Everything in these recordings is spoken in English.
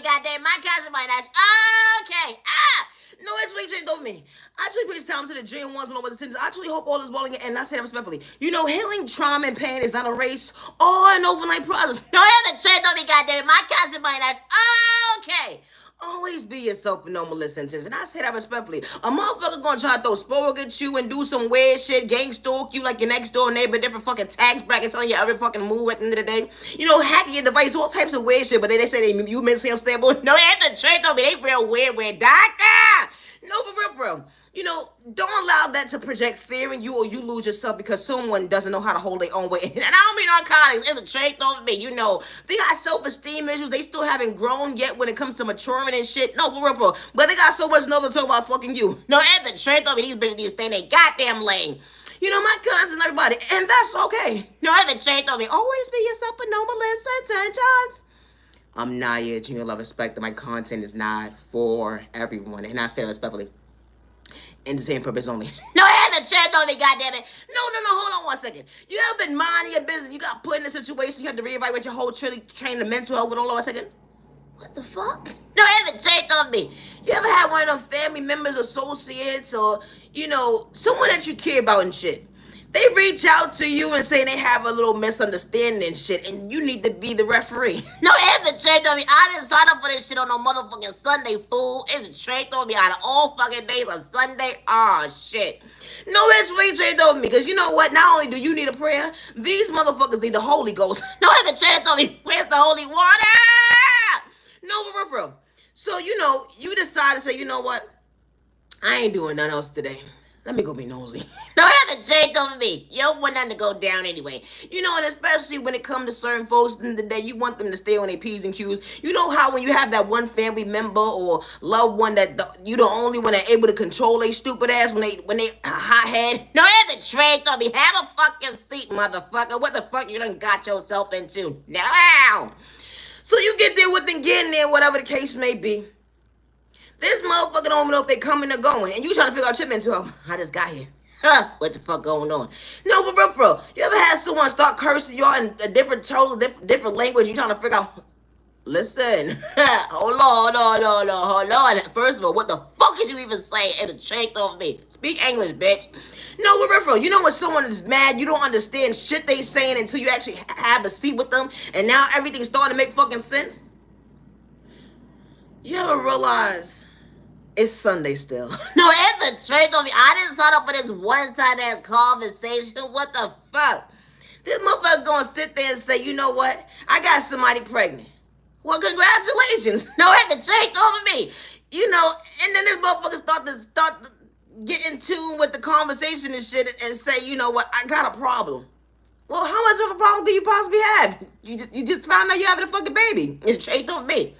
goddamn, my cousin, my that's okay. No, actually, Jay told me. I actually pretty talented to the dream ones when I was a citizen. I actually hope all is well, and I say that respectfully. You know, healing trauma and pain is not a race or an overnight process. No, I haven't said, don't be goddamn, my cousin, my that's okay. Always be yourself with no malicious. And I say that respectfully. A motherfucker gonna try to throw spoil at you and do some weird shit, gang stalk you like your next door neighbor, different fucking tax bracket telling you every fucking move at the end of the day. You know, hacking your device, all types of weird shit, but they say you mentally unstable. No, they have to check on me. They real weird doctor. No, for real, bro. You know, don't allow that to project fear in you or you lose yourself because someone doesn't know how to hold their own weight. And I don't mean narcotics. It's a trait over me. You know, they got self-esteem issues. They still haven't grown yet when it comes to maturing and shit. No, for real, bro. But they got so much know to talk about fucking you. No, it's a trait over me. These bitches need to stay in their goddamn lane. You know, my cousins and everybody. And that's okay. No, it's a trait over me. Always be yourself with no malicious intentions. I'm Naya, Junior Love Respect, that my content is not for everyone. And I say that respectfully. Entertainment purpose only. No, I haven't checked on me, goddammit. No, hold on one second. You ever been minding your business? You got put in a situation, you had to reevaluate your whole training the mental health. Hold on one second. What the fuck? No, I haven't checked on me. You ever had one of them family members, associates, or, you know, someone that you care about and shit? They reach out to you and say they have a little misunderstanding and shit, and you need to be the referee. No, it hasn't checked on me. I didn't sign up for this shit on no motherfucking Sunday, fool. It's checked on me out of all fucking days on Sunday. Oh, shit. No, it's really checked on me, because you know what? Not only do you need a prayer, these motherfuckers need the Holy Ghost. No, it hasn't checked on me. Where's the holy water? No, bro. So, you know, you decide to say, you know what? I ain't doing nothing else today. Let me go be nosy. No, have to check over me. You don't want nothing to go down anyway. You know, and especially when it comes to certain folks in the day, you want them to stay on their P's and Q's. You know how when you have that one family member or loved one that you the only one that able to control their stupid ass when they hot head. No, have to check over me. Have a fucking seat, motherfucker. What the fuck you done got yourself into? Now. So you get there with them getting there, whatever the case may be. This motherfucker don't even know if they coming or going. And you trying to figure out chip into him. I just got here. Huh, what the fuck going on? No, for real, bro. You ever had someone start cursing you out in a different tone, different language? You trying to figure out... Listen. Hold on. First of all, what the fuck is you even saying? It'll check off me. Speak English, bitch. No, for real, bro. You know when someone is mad, you don't understand shit they saying until you actually have a seat with them, and now everything's starting to make fucking sense? You ever realize it's Sunday still? No, it's a trick on me. I didn't sign up for this one-sided ass conversation. What the fuck? This motherfucker gonna sit there and say, you know what? I got somebody pregnant. Well, congratulations. No, it's a trick over me. You know, and then this motherfucker start to get in tune with the conversation and shit and say, you know what? I got a problem. Well, how much of a problem do you possibly have? You just found out you having a fucking baby. It's tricked on me.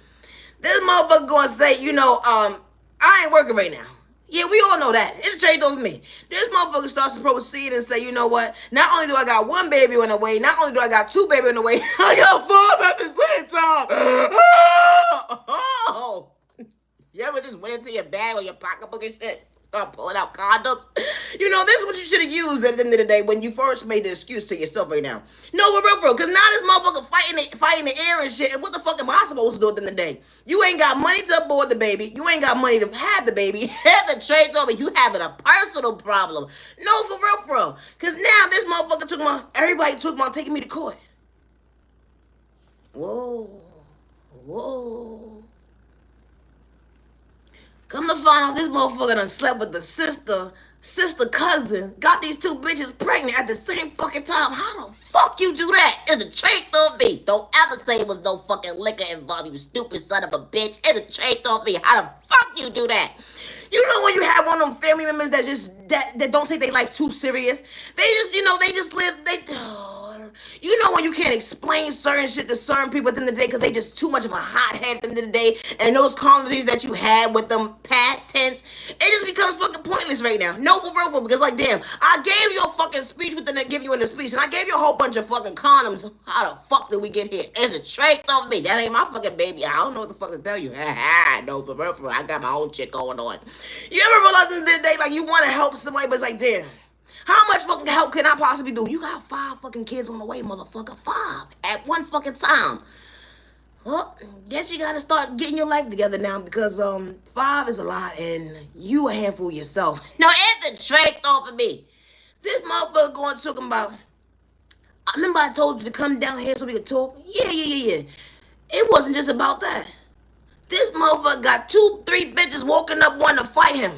This motherfucker gonna say, you know, I ain't working right now. Yeah, we all know that. It's changed over me. This motherfucker starts to proceed and say, you know what? Not only do I got one baby on the way, not only do I got two babies on the way, I got 5 at the same time. Oh. You ever just went into your bag or your pocketbook and shit? Start pulling out condoms. You know, this is what you should have used at the end of the day when you first made the excuse to yourself right now. No, we're real, bro, because now this motherfucker fighting the air and shit, and what the fuck am I supposed to do at the end of the day? You ain't got money to abort the baby. You ain't got money to have the baby. Have the trade over. You having a personal problem. No, for real, bro. Because now this motherfucker everybody took my taking me to court. Whoa. Come to find out this motherfucker done slept with the sister cousin, got these 2 bitches pregnant at the same fucking time. How the fuck you do that? It's a trait of me. Don't ever say it was no fucking liquor involved, you stupid son of a bitch. It's a trait of me. How the fuck you do that? You know when you have one of them family members that don't take their life too serious? They just live, you know when you can't explain certain shit to certain people at the end of the day because they just too much of a hothead at the end of the day, and those conversations that you had with them past tense, it just becomes fucking pointless right now. No, for real, because like, damn, I gave you a fucking speech within the give you in the speech, and I gave you a whole bunch of fucking condoms. How the fuck did we get here? It's a trait of me. That ain't my fucking baby. I don't know what the fuck to tell you. No, for real, I got my own shit going on. You ever realize at the end of the day, like, you want to help somebody, but it's like, damn, how much fucking help can I possibly do? You got 5 fucking kids on the way, motherfucker. 5 at one fucking time. Well, guess you gotta start getting your life together now because 5 is a lot and you a handful yourself. No, Anthony tracked off of me. This motherfucker going talking about. I remember I told you to come down here so we could talk. Yeah. It wasn't just about that. This motherfucker got 2, 3 bitches walking up wanting to fight him.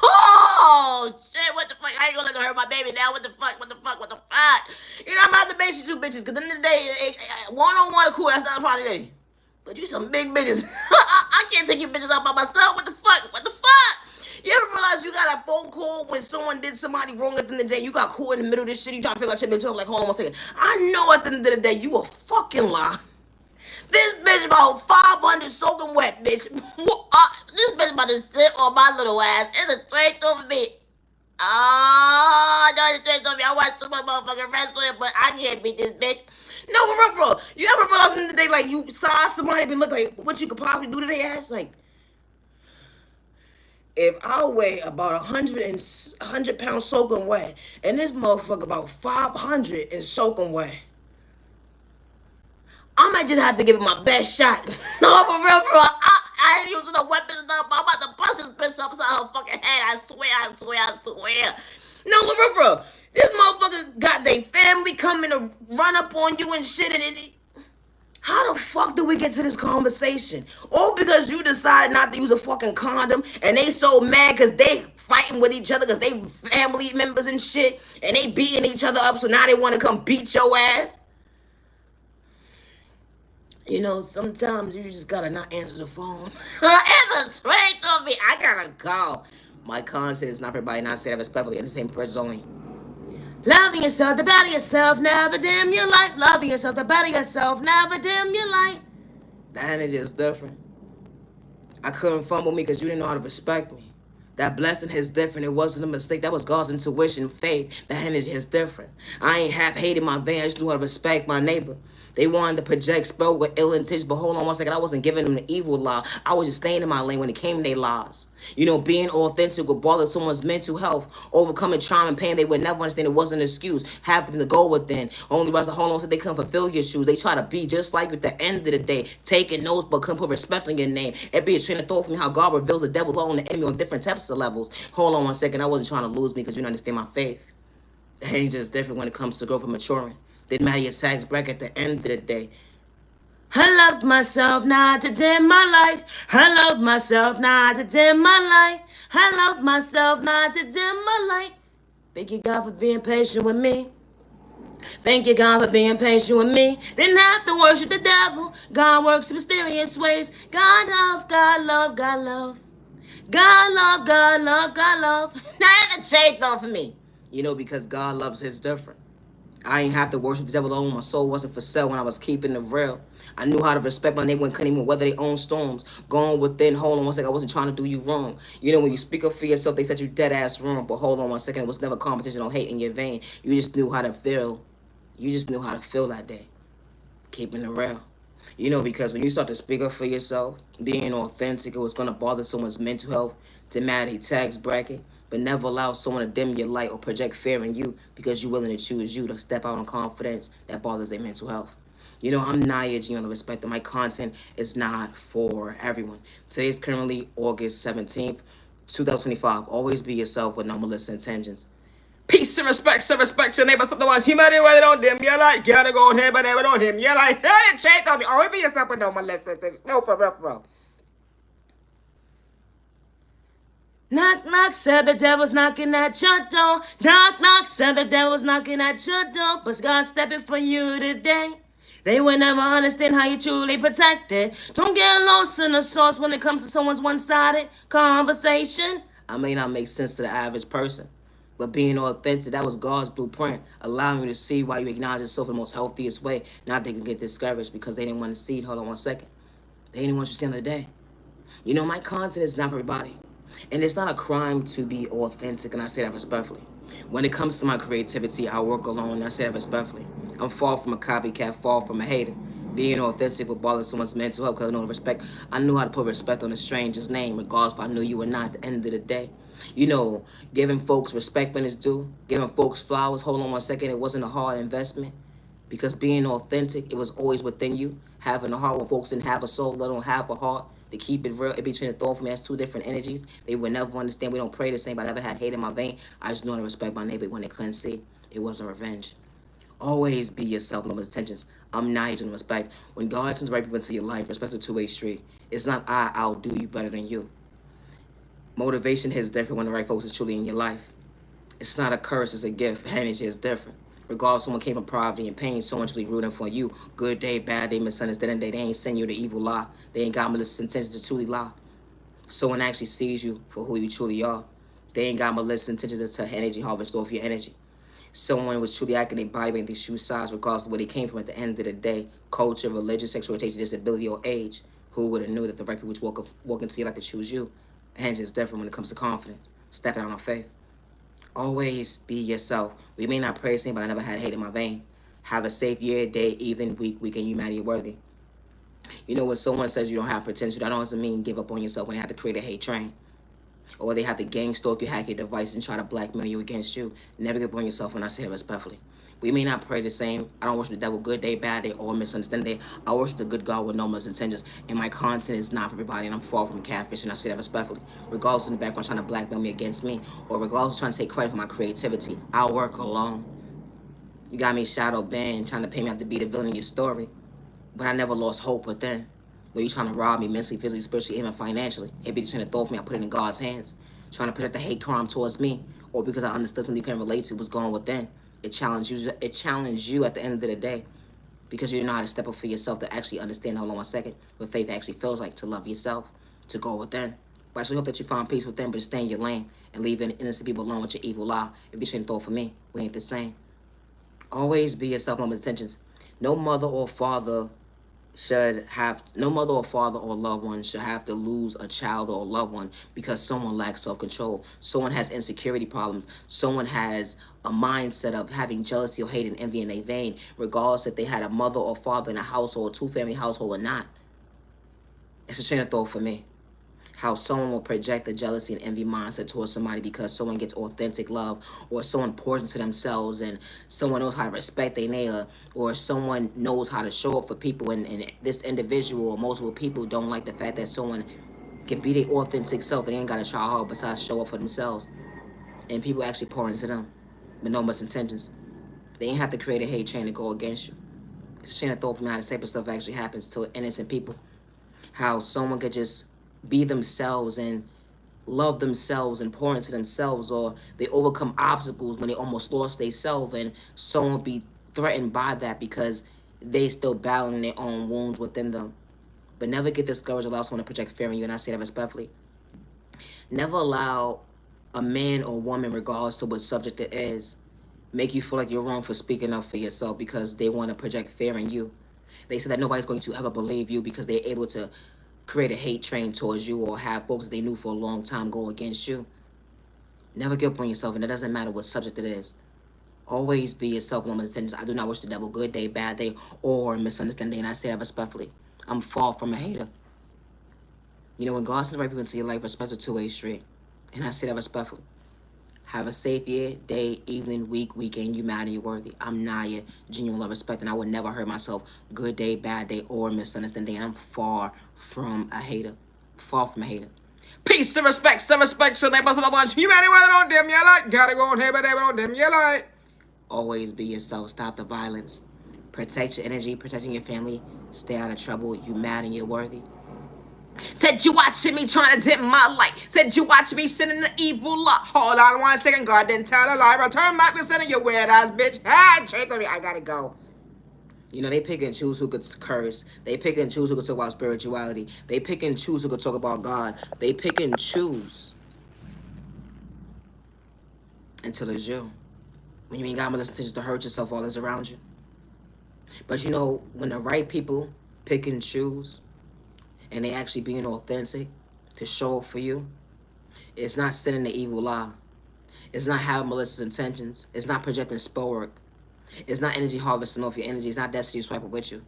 Oh shit! What the fuck? I ain't gonna let her hurt my baby now. What the fuck? What the fuck? What the fuck? You know I'm about to base you 2 bitches because in the day, one on one are cool. That's not a problem today. But you some big bitches. I can't take you bitches out by myself. What the fuck? What the fuck? You ever realize you got a phone call when someone did somebody wrong at the end of the day? You got caught in the middle of this shit. You trying to figure out shit. Bitch, like, hold on one second. I know at the end of the day you a fucking lie. This bitch about 500 soaking wet, bitch. This bitch about to sit on my little ass. It's a straight over me. Oh, no, it's straight over me. I watch too much motherfucking wrestling, but I can't beat this bitch. No, for real. You ever realize in the day, like, you saw somebody be looking like what you could probably do to their ass? Like, if I weigh about 100 pounds soaking wet, and this motherfucker about 500 and soaking wet, I might just have to give it my best shot. No, for real. I ain't using no weapons enough. I'm about to bust this bitch upside her fucking head. I swear. No, for real. This motherfucker got their family coming to run up on you and shit. How the fuck did we get to this conversation? All because you decided not to use a fucking condom and they so mad because they fighting with each other because they family members and shit and they beating each other up so now they want to come beat your ass? You know, sometimes you just gotta not answer the phone. It's a strength on me. I gotta go. My content is not for everybody, not said respectfully, and the same person only. Loving yourself, the better yourself, never dim your light. Loving yourself, the better yourself, never dim your light. The energy is different. I couldn't fumble me because you didn't know how to respect me. That blessing is different. It wasn't a mistake. That was God's intuition, faith. The energy is different. I ain't half hated my van. I just knew how to respect my neighbor. They wanted to project spell with ill intentions, but hold on one second. I wasn't giving them the evil lie. I was just staying in my lane when it came to their lives. You know, being authentic would bother someone's mental health. Overcoming trauma and pain they would never understand. It wasn't an excuse. Having to go within. Only reason to hold on so they couldn't fulfill your shoes. They try to be just like you at the end of the day. Taking notes but couldn't put respect on your name. It be a train of thought from how God reveals the devil on the enemy on different types of levels. Hold on one second. I wasn't trying to lose me because you don't understand my faith. The angel is different when it comes to growth and maturing. Didn't matter your tax bracket at the end of the day. I loved myself not to dim my light. I loved myself not to dim my light. I loved myself not to dim my light. Thank you, God, for being patient with me. Thank you, God, for being patient with me. Didn't have to worship the devil. God works in mysterious ways. God love, God love, God love. God love, God love, God love. Now that's a shade though for me. You know, because God loves his different. I ain't have to worship the devil alone. My soul wasn't for sale when I was keeping it real. I knew how to respect my neighbor and couldn't even weather their own storms. Going within, hold on one second, I wasn't trying to do you wrong. You know, when you speak up for yourself, they said you dead ass wrong. But hold on one second, it was never competition or hate in your vein. You just knew how to feel. You just knew how to feel that day. Keeping it real. You know, because when you start to speak up for yourself, being authentic, it was going to bother someone's mental health, demand a tax bracket, but never allow someone to dim your light or project fear in you because you're willing to choose you to step out in confidence that bothers their mental health. You know, I'm Naya G on the respect that my content is not for everyone. Today is currently August 17th, 2025. Always be yourself with no malicious intentions. Peace and respect your neighbors. Otherwise, humanity where they don't dim your light. Gotta go on here, but never don't dim your light. Hey, check on me. Always be yourself with no malicious intentions. No, for real. Knock, knock, said the devil's knocking at your door. Knock, knock, said the devil's knocking at your door. But God's stepping for you today. They will never understand how you truly protected. Don't get lost in the sauce when it comes to someone's one-sided conversation. I may not make sense to the average person, but being authentic, that was God's blueprint, allowing you to see why you acknowledge yourself in the most healthiest way. Not they can get discouraged because they didn't want to see it. Hold on one second. They didn't want you to see the other day. You know, my content is not for everybody. And it's not a crime to be authentic, and I say that respectfully. When it comes to my creativity, I work alone, and I say that respectfully. I'm far from a copycat, far from a hater. Being authentic will bother someone's mental health because I know respect. I knew how to put respect on a stranger's name, regardless if I knew you or not at the end of the day. You know, giving folks respect when it's due, giving folks flowers. Hold on one second, it wasn't a hard investment. Because being authentic, it was always within you. Having a heart when folks didn't have a soul, let alone have a heart. To keep it real, in between the thought for me, that's two different energies. They would never understand. We don't pray the same, but I never had hate in my vein. I just know how to respect my neighbor when they couldn't see. It wasn't revenge. Always be yourself, no intentions. I'm not using respect. When God sends right people into your life, respect's a two-way street. It's not I'll do you better than you. Motivation is different when the right folks is truly in your life. It's not a curse, it's a gift. Energy is different. Regardless, someone came from poverty and pain, someone truly rooting for you. Good day, bad day, misunderstanding day. They ain't send you the evil lie. They ain't got malicious intentions to truly lie. Someone actually sees you for who you truly are. They ain't got malicious intentions to energy harvest off your energy. Someone was truly acting their body, making these shoe size, regardless of where they came from at the end of the day. Culture, religion, sexual orientation, disability, or age. Who would have knew that the right people would walk into your life to choose you? Energy is different when it comes to confidence. Stepping out on faith. Always be yourself. We may not pray the same, but I never had hate in my vein. Have a safe year, day, evening, week, weekend. You matter, you're worthy. You know, when someone says you don't have potential, that doesn't mean give up on yourself when they have to create a hate train. Or they have to gang stalk you, hack your device, and try to blackmail you against you. Never give up on yourself when I say it respectfully. We may not pray the same. I don't worship the devil good day, bad day, or misunderstanding day. I worship the good God with no misintentions. And my content is not for everybody, and I'm far from catfish, and I say that respectfully. Regardless in the background trying to blackmail me against me, or regardless trying to take credit for my creativity, I work alone. You got me shadow banned, trying to pay me out to be the villain in your story. But I never lost hope within. Where you trying to rob me mentally, physically, spiritually, even financially. It be just trying to throw for me, I put it in God's hands. Trying to project the hate crime towards me. Or because I understood something you can relate to was going within. It challenged you at the end of the day. Because you didn't know how to step up for yourself to actually understand, hold on 1 second, what faith actually feels like, to love yourself, to go within. But I actually hope that you find peace within, but just stay in your lane and leave innocent people alone with your evil lie. It be trying to throw for me. We ain't the same. Always be yourself, no intentions. No mother or father or loved one should have to lose a child or a loved one because someone lacks self-control. Someone has insecurity problems. Someone has a mindset of having jealousy or hate and envy in their vein, regardless if they had a mother or father in a household, two-family household or not. It's a train of thought for me. How someone will project the jealousy and envy mindset towards somebody because someone gets authentic love, or someone pours into themselves, and someone knows how to respect their neighbor, or someone knows how to show up for people, and this individual or multiple people don't like the fact that someone can be their authentic self and they ain't got to try hard besides show up for themselves. And people actually pour into them with no misintentions. They ain't have to create a hate train to go against you. It's a train of thought for me how this type of stuff actually happens to innocent people. How someone could just be themselves and love themselves and pour into themselves, or they overcome obstacles when they almost lost themselves, and someone be threatened by that because they still battling their own wounds within them. But never get discouraged, allow someone to project fear in you, and I say that respectfully. Never allow a man or woman, regardless to what subject it is, make you feel like you're wrong for speaking up for yourself because they want to project fear in you. They say that nobody's going to ever believe you because they're able to create a hate train towards you, or have folks that they knew for a long time go against you. Never give up on yourself, and it doesn't matter what subject it is. Always be yourself, no intentions. I do not wish the devil good day, bad day, or misunderstanding, and I say that respectfully. I'm far from a hater. You know, when God sends right people into your life, respect's a two-way street, and I say that respectfully. Have a safe year, day, evening, week, weekend. You matter, you're worthy. I'm Naya, genuine love, respect, and I would never hurt myself. Good day, bad day, or misunderstanding. I'm far from a hater. Far from a hater. Peace and respect, some respect, so neighbors of the ones. You matter whether don't dim your light. Gotta go on here, but they don't dim your light. Always be yourself. Stop the violence. Protect your energy, protecting your family. Stay out of trouble. You matter, you're worthy. Said you watching me trying to dim my light. Said you watching me sitting in the evil lot. Hold on 1 second, God didn't tell a lie. Return back to center, you weird ass bitch. Ah, check on me. I gotta go. You know, they pick and choose who could curse. They pick and choose who could talk about spirituality. They pick and choose who could talk about God. They pick and choose until it's you. When you ain't got malicious intentions to hurt yourself or others around you. But you know, when the right people pick and choose, and they actually being authentic to show up for you, it's not sending the evil lie. It's not having malicious intentions. It's not projecting spell work. It's not energy harvesting off your energy. It's not destiny swiping with you.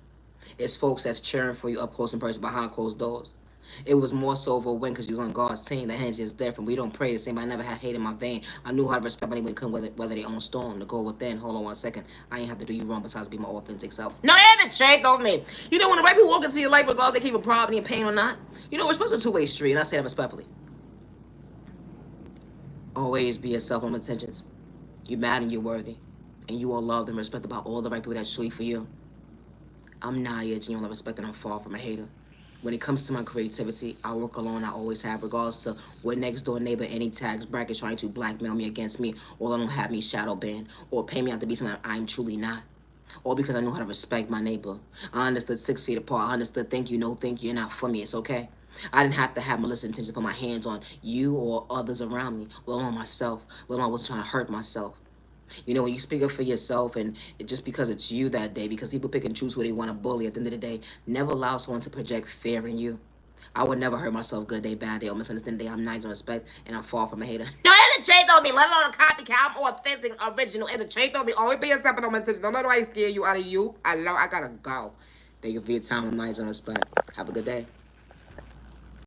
It's folks that's cheering for you up close and personal behind closed doors. It was more so of a win because you was on God's team. The energy is different. We don't pray the same. I never had hate in my vein. I knew how to respect my neighbor and couldn't weather their own storm. To go within. Hold on 1 second. I ain't have to do you wrong besides be my authentic self. No, Evan, shake on me. You know, when the right people walk into your life, regardless they keep a poverty and pain or not, you know, we're supposed to two-way street, and I say that respectfully. Always be yourself on intentions. You're mad and you're worthy. And you are loved and respected by all the right people that's truly for you. I'm Naya, genuinely respected and I'm far from a hater. When it comes to my creativity, I work alone. I always have, regardless to what next door neighbor, any tags, brackets trying to blackmail me against me, or don't have me shadow banned, or pay me out to be something I'm truly not. All because I know how to respect my neighbor. I understood 6 feet apart. I understood thank you, no thank you, you're not for me. It's okay. I didn't have to have malicious intentions to put my hands on you or others around me, let alone myself, let alone I wasn't trying to hurt myself. You know, when you speak up for yourself and just because it's you that day, because people pick and choose who they want to bully, at the end of the day, never allow someone to project fear in you. I would never hurt myself good day, bad day, or misunderstand day. I'm nice and respect, and I'm far from a hater. No, it's a change on me, let alone a copycat. I'm authentic, original. It's a change on me. Always be yourself and no mention. Don't let nobody scare you out of you. I gotta go. Thank you for your time. I'm nice and respect. Have a good day.